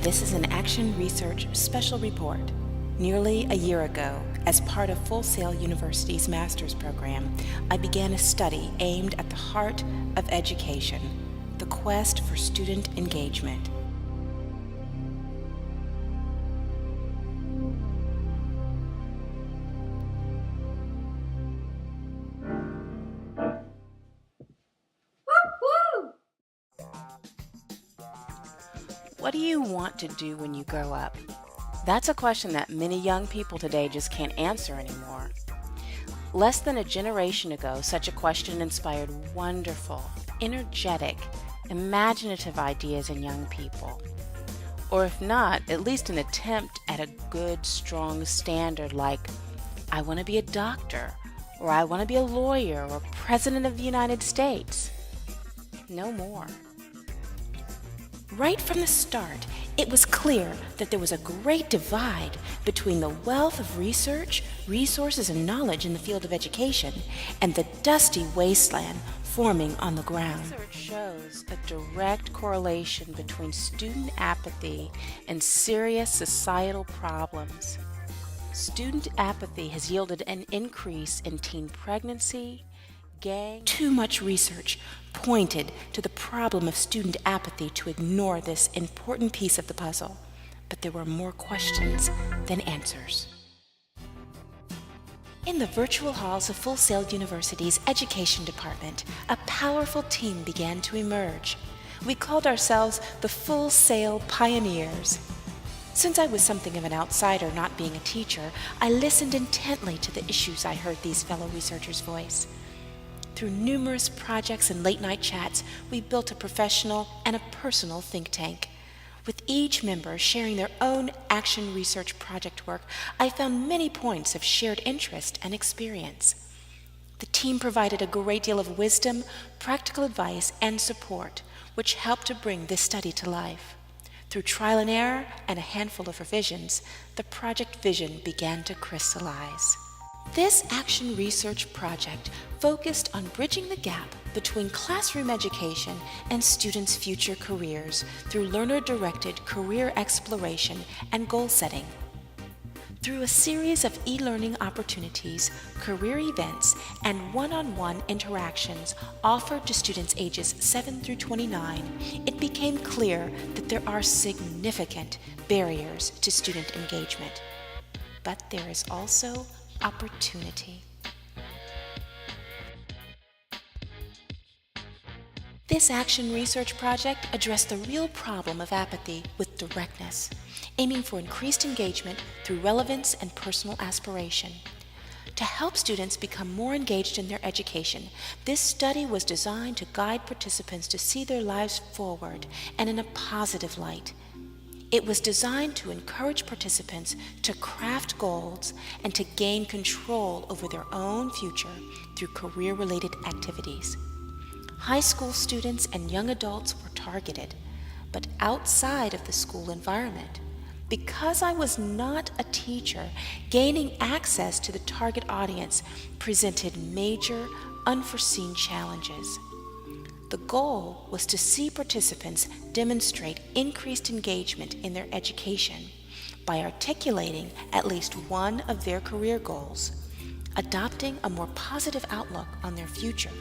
This is an Action Research Special Report. Nearly a year ago, as part of Full Sail University's master's program, I began a study aimed at the heart of education, the quest for student engagement. What do you want to do when you grow up? That's a question that many young people today just can't answer anymore. Less than a generation ago, such a question inspired wonderful, energetic, imaginative ideas in young people. Or if not, at least an attempt at a good, strong standard like, I want to be a doctor, or I want to be a lawyer, or President of the United States. No more. Right from the start, it was clear that there was a great divide between the wealth of research, resources, and knowledge in the field of education and the dusty wasteland forming on the ground. Research shows a direct correlation between student apathy and serious societal problems. Student apathy has yielded an increase in teen pregnancy, Too much research pointed to the problem of student apathy to ignore this important piece of the puzzle, but there were more questions than answers. In the virtual halls of Full Sail University's Education Department, a powerful team began to emerge. We called ourselves the Full Sail Pioneers. Since I was something of an outsider, not being a teacher, I listened intently to the issues I heard these fellow researchers voice. Through numerous projects and late-night chats, we built a professional and a personal think tank. With each member sharing their own action research project work, I found many points of shared interest and experience. The team provided a great deal of wisdom, practical advice, and support, which helped to bring this study to life. Through trial and error and a handful of revisions, the project vision began to crystallize. This action research project focused on bridging the gap between classroom education and students' future careers through learner-directed career exploration and goal setting. Through a series of e-learning opportunities, career events, and one-on-one interactions offered to students ages 7 through 29, it became clear that there are significant barriers to student engagement. But there is also opportunity. This action research project addressed the real problem of apathy with directness, aiming for increased engagement through relevance and personal aspiration. To help students become more engaged in their education, this study was designed to guide participants to see their lives forward and in a positive light. It was designed to encourage participants to craft goals and to gain control over their own future through career-related activities. High school students and young adults were targeted, but outside of the school environment. Because I was not a teacher, gaining access to the target audience presented major, unforeseen challenges. The goal was to see participants demonstrate increased engagement in their education by articulating at least one of their career goals, adopting a more positive outlook on their future,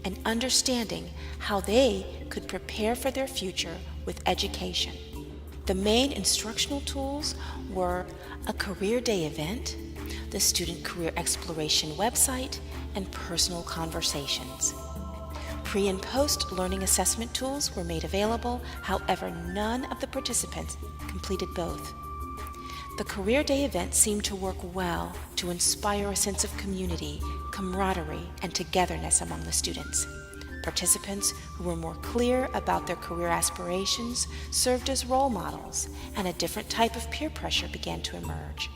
and understanding how they could prepare for their future with education. The main instructional tools were a career day event, the Student Career Exploration website, and personal conversations. Pre- and post-learning assessment tools were made available, however, none of the participants completed both. The Career Day event seemed to work well to inspire a sense of community, camaraderie, and togetherness among the students. Participants who were more clear about their career aspirations served as role models, and a different type of peer pressure began to emerge.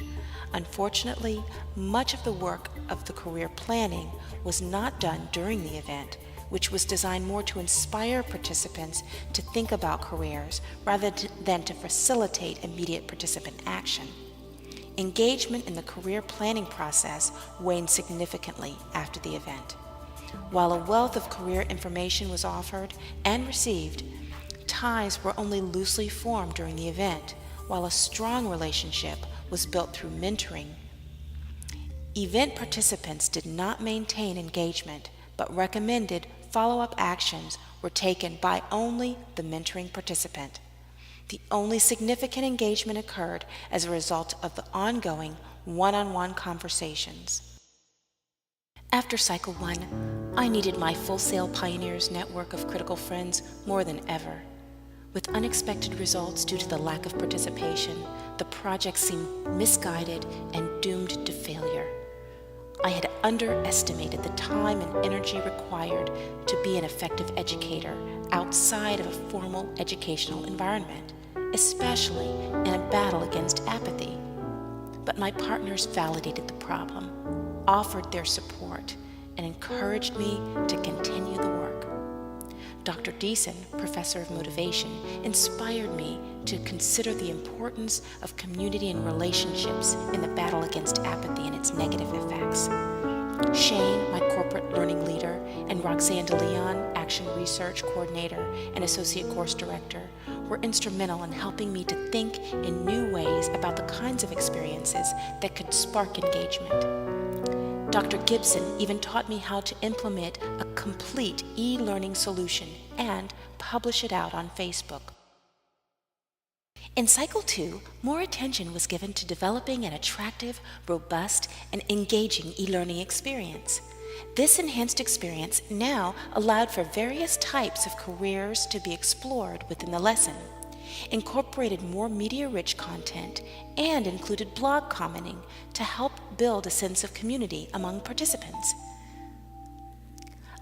Unfortunately, much of the work of the career planning was not done during the event, which was designed more to inspire participants to think about careers rather than to facilitate immediate participant action. Engagement in the career planning process waned significantly after the event. While a wealth of career information was offered and received, ties were only loosely formed during the event, while a strong relationship was built through mentoring. Event participants did not maintain engagement, but recommended follow-up actions were taken by only the mentoring participant. The only significant engagement occurred as a result of the ongoing one-on-one conversations. After Cycle 1, I needed my Full Sail Pioneers network of critical friends more than ever. With unexpected results due to the lack of participation, the project seemed misguided and doomed to failure. I had underestimated the time and energy required to be an effective educator outside of a formal educational environment, especially in a battle against apathy. But my partners validated the problem, offered their support, and encouraged me to continue the work. Dr. Deason, professor of motivation, inspired me to consider the importance of community and relationships in the battle against apathy and its negative effects. Shane, my corporate learning leader, and Roxanne DeLeon, Action Research Coordinator and Associate Course Director, were instrumental in helping me to think in new ways about the kinds of experiences that could spark engagement. Dr. Gibson even taught me how to implement a complete e-learning solution and publish it out on Facebook. In Cycle 2, more attention was given to developing an attractive, robust, and engaging e-learning experience. This enhanced experience now allowed for various types of careers to be explored within the lesson, incorporated more media-rich content, and included blog commenting to help build a sense of community among participants.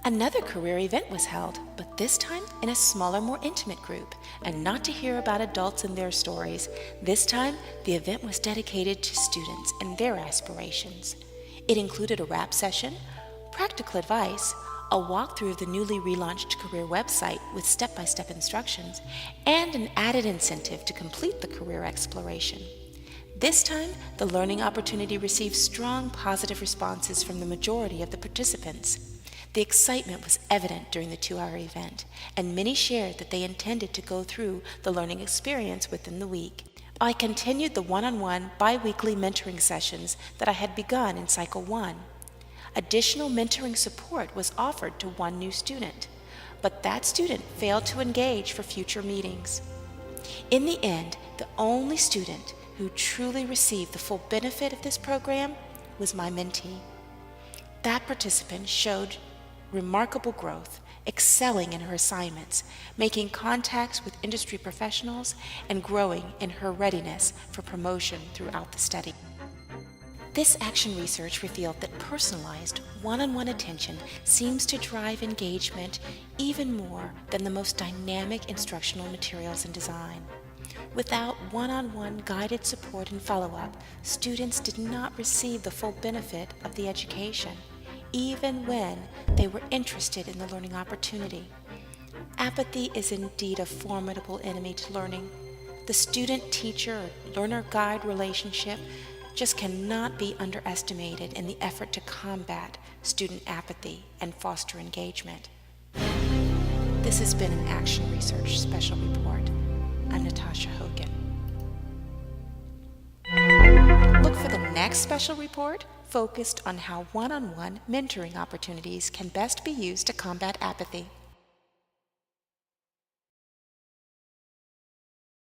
Another career event was held, but this time in a smaller, more intimate group, and not to hear about adults and their stories. This time, the event was dedicated to students and their aspirations. It included a rap session, practical advice, a walkthrough of the newly relaunched career website with step-by-step instructions, and an added incentive to complete the career exploration. This time, the learning opportunity received strong positive responses from the majority of the participants. The excitement was evident during the 2-hour event, and many shared that they intended to go through the learning experience within the week. I continued the one-on-one bi-weekly mentoring sessions that I had begun in Cycle 1. Additional mentoring support was offered to one new student, but that student failed to engage for future meetings. In the end, the only student who truly received the full benefit of this program was my mentee. That participant showed remarkable growth, excelling in her assignments, making contacts with industry professionals, and growing in her readiness for promotion throughout the study. This action research revealed that personalized, one-on-one attention seems to drive engagement even more than the most dynamic instructional materials and design. Without one-on-one guided support and follow-up, students did not receive the full benefit of the education, even when they were interested in the learning opportunity. Apathy is indeed a formidable enemy to learning. The student-teacher or learner-guide relationship just cannot be underestimated in the effort to combat student apathy and foster engagement. This has been an Action Research Special Report. I'm Natasha Hogan. Look for the next special report focused on how one-on-one mentoring opportunities can best be used to combat apathy.